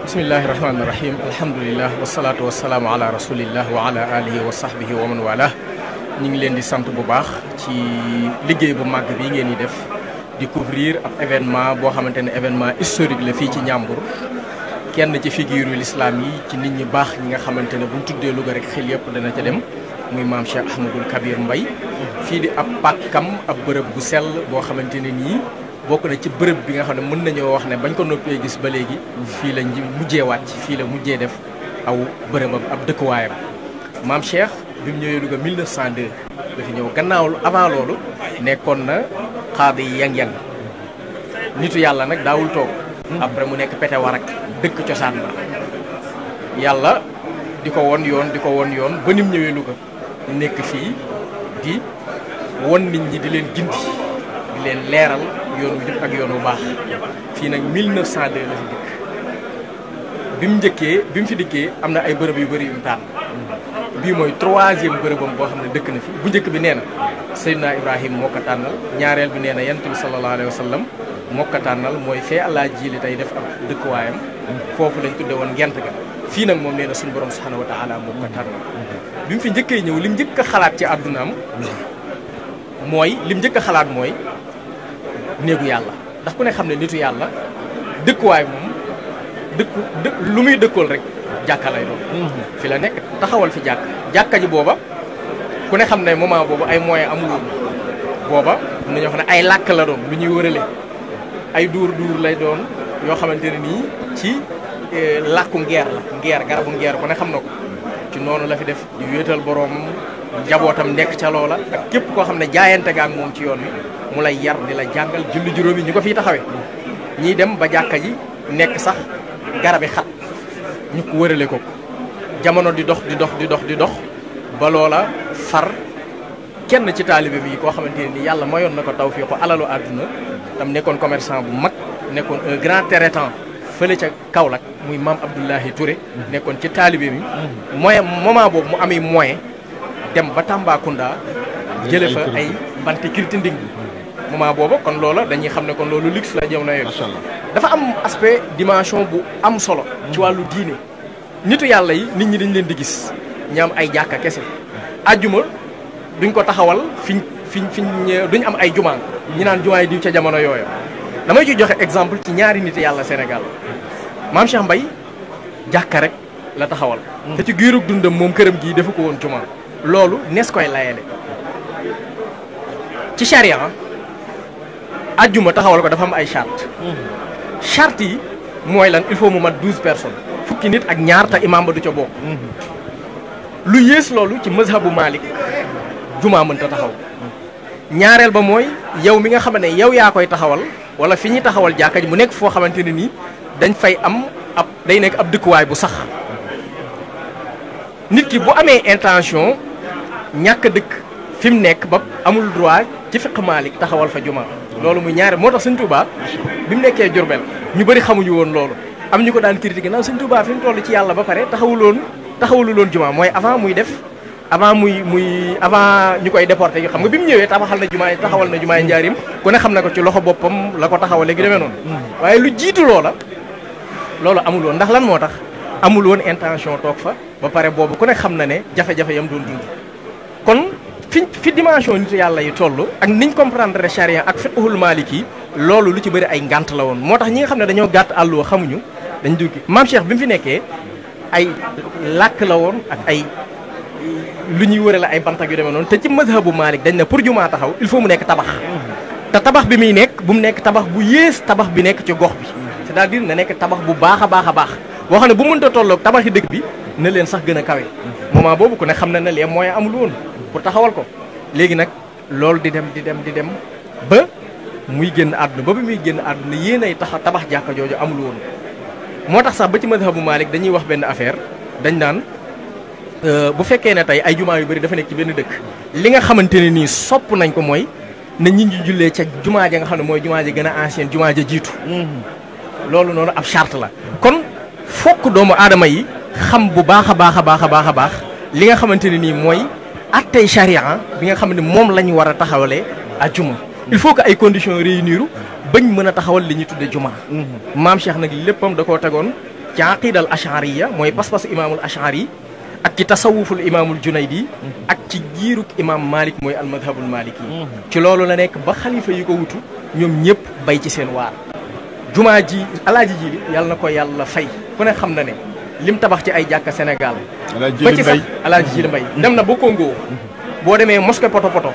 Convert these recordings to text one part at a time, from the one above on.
bismillahi rahmaani rahim alhamdulilah wasalaatu wasalaamu ala rasulillah wa ala alihi wa sahbihi wa man wala ñu ngi leen di sant bu baax ci liggéey bu màgg bi ngeen di def di couvrir ab événement boo xamante ne événement historique la fii ci Njàmbur kenn ci figure l'islam yi ci nit ñi baax ñi nga xamante ne buñ tuddee Louga rek xel yëpp dana ca dem muy maam Cheikh Ahmadul Kabir Mbaye fii di ab pàkkam ab bërëb bu sell boo xamante ne nii bokk na ci bërëb bi nga xam ne mën nañoo wax ne bañ ko noppee gis ba léegi fii la mujjee wàcc fii la mujjee def aw bërëbam ab dëkkuwaayam maam Cheikh bi mu ñëwee Louga 1902 dafa ñëw gannaaw avant loolu nekkoon na xaadi yang-yang nitu yàlla nag daawul toog après mu nekk pete warak dëkk cosaan ba yàlla di ko won yoon ba nim ñëwee Louga nekk fii di won nit ñi di leen gindi di leen leeral yoon wu jub ak yoon wu baax fii nag 1902 la fi dikk bi mu fi dikkee am na ay bërëb yu bëri yu mu tànn bii mooy 3e bërëbam boo xam ne dëkk na fi bu njëkk bi nee na Seydina Ibrahima moo ko tànnal ñaareel bi nee na Yonent bi sallallahu alayhi wa sallam moo ko tànnal mooy fee Allah jiili tey def ab dëkkuwaayam foofu lañ tudde woon ngent ga fii nag moom nee na suñu borom subhanahu wa taala moo ko tànnal bi mu fi njëkkee ñëw lim njëkk a xalaat ci àddunaam mooy néegu yàlla ndax ku ne xam ne nitu yàlla dëkkuwaay moom lu muy dëkkool rek jàkka lay doon fi la nekk taxawal fi jàkka ji booba ku ne xam ne moment boobu ay moyens amul woon booba am na ñoo xam ne ay làkk la doon lu ñuy wërale ay duur lay doon yoo xamante ne nii ci làkku ngeer la garabu ngeer ku ne xam na ko ci noonu la fi def di wéetal boroomam njabootam nekk ca loola ak képp koo xam ne jaayante ga ak moom ci yoon wi mu lay yar di la jàngal julli juróomi ñu ko fiy taxawee ñiy dem ba jàkka ji nekk sax garabi xat ñu ko wërale ko jamono di dox ba loola far kenn ci taalibe bi koo xamante ne ni yàlla mayoon na ko tawfiix ko alalu àdduna tam nekkoon commerçant bu mag nekkoon un grand traitant fële ca Kaolack muy maam Abdoulahi Touré nekkoon ci taalibe mi moyen moment boobu mu amee moyen dem ba Tambacounda jële fa ay banti kirti nding moment boobu kon loola dañuy xam ne kon loolu luxe la jëw na yooyu dafa am aspect dimension bu am solo ci wàllu diine nitu yàlla yi nit ñi dañ leen di gis ñaam ay jàkka kese ajjuma duñ ko taxawal fiñ duñ am ay jumaa ñi naan jumaa yi diw ca jamono yooyu damay ci joxe exemple ci ñaari nit yàlla Sénégal maam Cheikh Mbaye jàkka rek la taxawal te ci giirug dundam moom këram gii defu ko woon jumaa loolu nees koy layele ci charia ajjuma taxawal ko dafa am ay charte yi mooy lan il faut mu mat 12 personnes fukki nit ak ñaar te imaam ba du ca bokk lu yées loolu ci mazhabu Malik jumaa mënta taxaw ñaareel ba mooy yow mi nga xam ne yow yaa koy taxawal wala fi ñuy taxawal jàkka ji mu nekk foo xamante ne nii dañ fay am day nekk ab dëkkuwaay bu sax nit ki bu amee intention ñàkk dëkk fi mu nekk ba amul droit ci fiqh Malik taxawal fa jumaa loolu muy ñaare moo tax Sëñ Tuubaa bi mu nekkee Jurbel ñu bëri xamuñu woon loolu am ñu ko daan critiquer naan Sëñ Tuubaa fi mu toll ci yàlla ba pare taxawulu loon jumaa mooy avant ñu koy déporté xam nga bi mu ñëwee taxawal na jumaa Njaarim ku ne xam na ko ci loxo boppam la ko taxawal léegi demee noonu waaye lu jiitu loolu amul woon ndax lan moo tax amul woon intention toog fa ba pare boobu ku ne xam na ne jafe-jafe yam doon dund kon fi dimension nitu yàlla yi toll ak niñ comprendre charia ak fiqhul maliki loolu lu ci bëri ay ngànt la woon moo tax ñi nga xam ne dañoo gàtt àlluwa xamuñu dañ duggi maam Cheikh bi mu fi nekkee ay làkk la woon ak ay lu ñuy wërale ay bantak yu demee noonu te ci mazhabu Malik dañ ne pour jumaa taxaw il faut mu nekk tabax te tabax bi muy nekk bu mu nekk tabax bu yées tabax bi nekk ci gox bi c'est-à-dire na nekk tabax bu baax a baax boo xam ne bu mënta tolloog tabaxi dëkk bi na leen sax gën a kawe moment boobu ku ne xam na ne les moyens amul woon pour taxawal ko léegi nag loolu di dem ba muy génn àdduna ba bi muy génn àdduna yéen ay tabax jàkka jooju amul woon moo tax sax ba ci mazhabu Malik dañuy wax benn affaire dañ naan bu fekkee ne tey ay jumaa yu bëri dafa nekk ci benn dëkk li nga xamante ne nii sopp nañ ko mooy na ñi ngi jullee ca jumaa ja nga xam ne mooy jumaa ja gën a ancienne jumaa ja jiitu loolu noonu ab charte la kon fokk doomu aadama yi xam bu baax a baax li nga xamante ne nii mooy attey charia bi nga xam ne moom la ñu war a taxawalee ajjuma il faut que ay conditions réunir bañ mën a taxawal li ñuy tudde juma. maam Cheikh nag léppam da koo tegoon ci aqidal ashariya mooy pas-pasu imaamul ashari ak ci tasawuful imaamul junaydi ak ci giiruk imaam Malik mooy almadhabul maliki ci loolu la nekk ba xalifa yi ko wutu ñoom ñëpp bay ci seen waar. jumaa ji alaaji ji li yàlla na ko yàlla fay ku ne xam na ne lim tabax ci ay jàkka Sénégal ba ci sax alaaji ji li mbay dem na ba Congo boo demee mosquée poto poto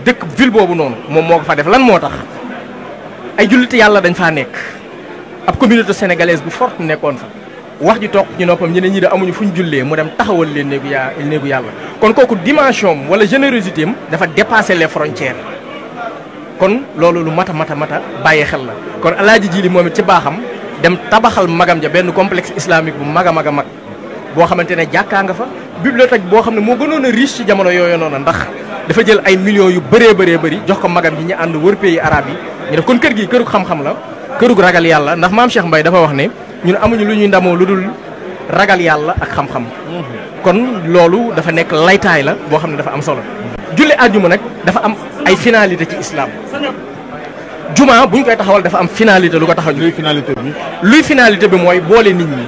dëkk ville boobu noonu moom moo ko fa def lan moo tax ay julliti yàlla dañ faa nekk ab communauté sénégalaise bu forte nekkoon fa wax ji toog ñu noppam ñu ne ñi de amuñu fu ñu jullee mu dem taxawal leen néegu yàlla kon kooku dimension am wala générosité am dafa dépasser les frontières kon loolu lu mata bàyyi xel la kon alaaji ji li moom it ci baaxam dem tabaxal magam ja benn complexe islamique bu mag a mag a mag boo xamante ne jàkkaa nga fa bibliothèque boo xam ne moo gënoon a riche ci jamono yooyu noonu ndax dafa jël ay millions yu bëri jox ko magam ji ñu ànd wër pays arabe yi ñu def kon kër gi kërug xam-xam la kërug ragal yàlla ndax maam Cheikh Mbaye dafa wax ne ñun amuñu lu ñuy ndamoo lu dul ragal yàlla ak xam-xam kon loolu dafa nekk laytaay la boo xam ne dafa am solo julli àjjuma nag dafa am ay finalité ci islam juma buñ koy taxawal dafa am finalité lu ko tax a luy finalité bi mooy boole nit ñi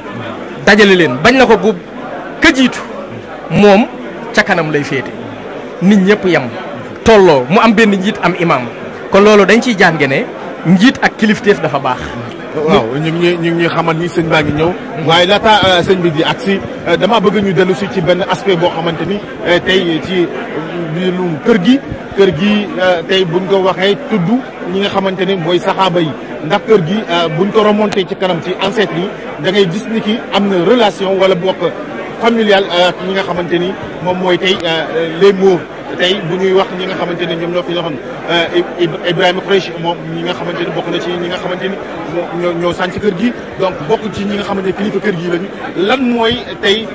dajale leen bañ na ko bu këjiitu moom ca kanam lay féete nit ñëpp yem tolloo mu am benn njiit am imam kon loolu dañ ciy jànge ne njiit ak kilifteef dafa baax. waaw ñu ngi ñuy xamal ni sëñ baa ngi ñëw waaye laata sëñ bi di agsi dama bëgg ñu dellu si ci benn aspect boo xamante ni tey ci biiru kër gi tey buñ ko waxee tudd ñi nga xamante ni mooy saxaaba yi ndax kër gi buñ ko remonté ci kanam ci ancêtre yi da ngay gis ni ki am na relation wala bokk familial ñi nga xamante ni moom mooy tey les mots tey bu ñuy wax ñi nga xamante ni ñoom ñoo fi waxoon Ibrahima Quraysh moom ñi nga xamante ni bokk na ci ñi nga xamante ni ñoo sànc kër gi donc bokk ci ñi nga xamante ni kilifa kër gi lañu lan mooy tey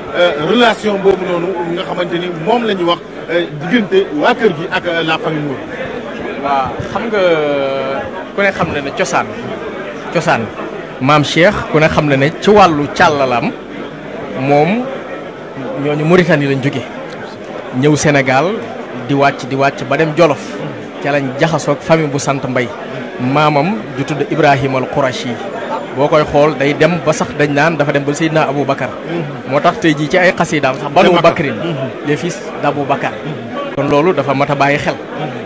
relation boobu noonu ñi nga xamante ni moom la ñuy wax diggante waa kër gi ak la famille Mouride. waaw xam nga ku ne xam na ne cosaan maam Cheikh ku ne xam na ne ci wàllu càllalam moom ñooñu Mauritanie lañ jóge ñëw Sénégal di wàcc ba dem Jolof ca lañ jaxasoog famille bu sant Mbay maamam ju tudd Ibrahima al Qurashi boo koy xool day dem ba sax dañ naan dafa dem ba Seydina Abou Bakar moo tax tey jii ci ay xasidaam sax Banu Bakrin les fils d'Abou Bakar kon loolu dafa mat a bàyyi xel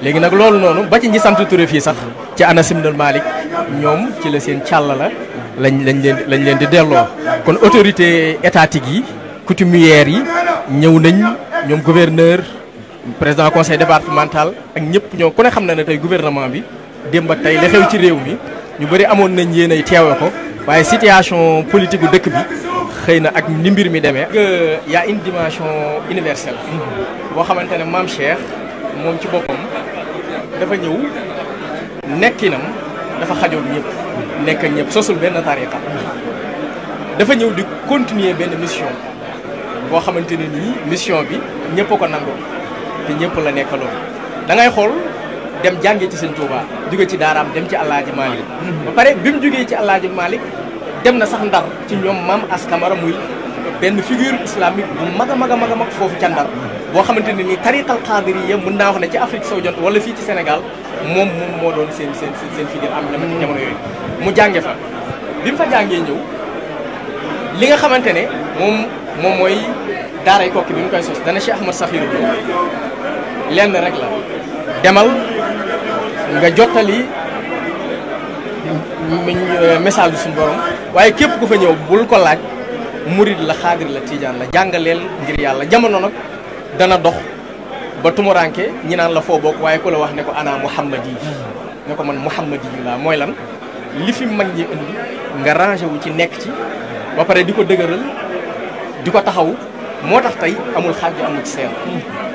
léegi nag loolu noonu ba ci ñi sant Touré fii sax ci Anas ibn Malik ñoom ci la seen càll la lañ leen di delloo kon autorité étatique yi coutumière yi ñëw nañ ñoom gouverneur président conseil départemental ak ñëpp ñoom ku ne xam na ne tey gouvernement bi démb ak tey la xew ci réew mi ñu bëri amoon nañ yéen ay teewe ko waaye situation politique gu dëkk bi xëy na ak ni mbir mi demee. y a une dimension universelle. boo xamante ne maam Cheikh moom ci boppam dafa ñëw nekkinam dafa xajoon ñëpp nekk ak ñëpp sosul benn tariqa dafa ñëw di continuer benn mission boo xamante ne nii mission bi ñëpp a ko nangoo te ñëpp la nekkaloon da ngay xool dem jàngee ci sëñ Touba jóge ci daaraam dem ci Alaaji Malick ba pare bi mu jógee ci Alaaji Malick dem na sax Ndar ci ñoom maam As Camara muy benn figure islamique bu mag a mag foofu ca Ndar boo xamante ne nii tariqal qadiriyya mën naa wax ne ci Afrique sowu jant wala fii ci Sénégal moom moo doon seen figure am na ci jamono yooyu mu jànge fa bi mu fa jàngee ñëw li nga xamante ne moom mooy daaray Kokki bi mu koy sos dana Cheikh Ahmad Sakhir Lo lenn rek la demal nga jottali message bi suñu borom waaye képp ku fa ñëw bul ko laaj murid la xaadir la tijaan la jàngaleel ngir yàlla jamono nag dana dox ba tumuranke ñi naan la foo bokk waaye ku la wax ne ko ana Muhammad yi ne ko man Muhammad yi laa mooy lan li fi mag ñi indi nga rangé wu ci nekk ci ba pare di ko dëgëral di ko taxaw moo tax tey amul xaaj amul ci seen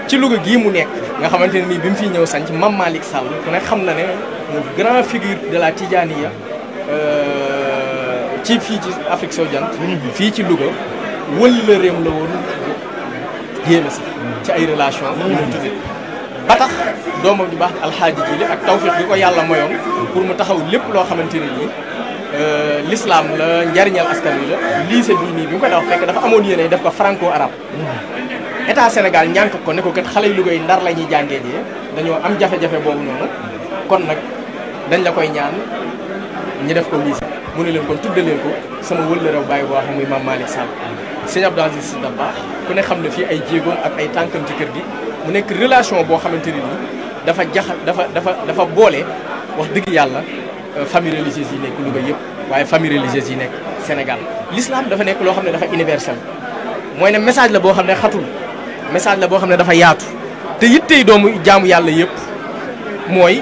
ci Louga gii mu nekk nga xamante ne nii bi mu fiy ñëw sanc Mame Malick Sall ku ne xam na ne mu grand figure de la Tidjaniya ci fii ci Afrique sowu jant fii ci Louga wëllëreem la woon yéeme sax ci ay relation ñu mu tudde ba tax doomam di baax alxaaji ji li ak tawfiq bi ko yàlla mayoon pour mu taxaw lépp loo xamante ne nii l'islam la njariñal askan wi la lycée bii nii bi mu ko daw fekk dafa amoon yéene def ko franco arabe état Sénégal ñànk ko ne ko kat xale yu Louga yi Ndar la ñuy jàngee jee dañoo am jafe-jafe boobu noonu kon nag dañ la koy ñaan ñu def ko lycée mu ne leen kon tuddaleen ko sama wëllërew bàyyi boo xam muy Mame Malick Sall. sëñ Abdou Aziz Sy Dabakh ku ne xam ne fii ay jéegoom ak ay tànkam ci kër gi mu nekk relation boo xamante ne nii dafa boole wax dëgg yàlla famille religieuse yi nekk Louga yëpp waaye famille religieuse yi nekk Sénégal. l'islam dafa nekk loo xam ne dafa universel mooy ne message la boo xam ne xatul message la boo xam ne dafa yaatu te yittey doomu jaamu yàlla yëpp mooy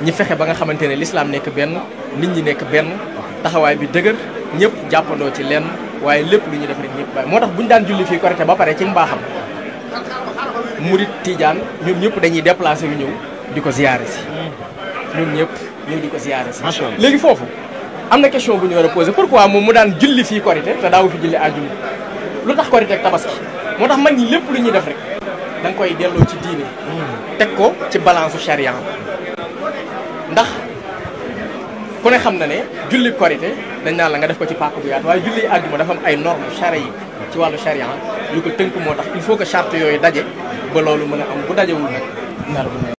ñi fexe ba nga xamante ne l'islam nekk benn nit ñi nekk benn taxawaay bi dëgër ñëpp jàppandoo ci lenn waaye lépp lu ñu def rek ñëpp bàyyi moo tax bu ñu daan julli fii Korité ba pare ci mbaaxam murit Tijaan ñoom ñëpp dañuy déplacé yu ñëw di ko ziyaare si ñoom ñëpp ñëw di ko ziyaare si léegi foofu am na question bu ñu war a posé pourquoi moom mu daan julli fii Korité te daawu fi julli àjjuma lu tax Korité ak Tabaski moo tax mag ñi lépp lu ñuy def rek da nga koy delloo ci diine teg ko ci balance charia ndax ku ne xam na ne julli Korité dañ naan la nga def ko ci pàkk bu yaatu waaye julli àjjuma dafa am ay normes charia yi ci wàllu charia yu ko tënk moo tax il faut que charte yooyu daje ba loolu mën a am bu dajewul nag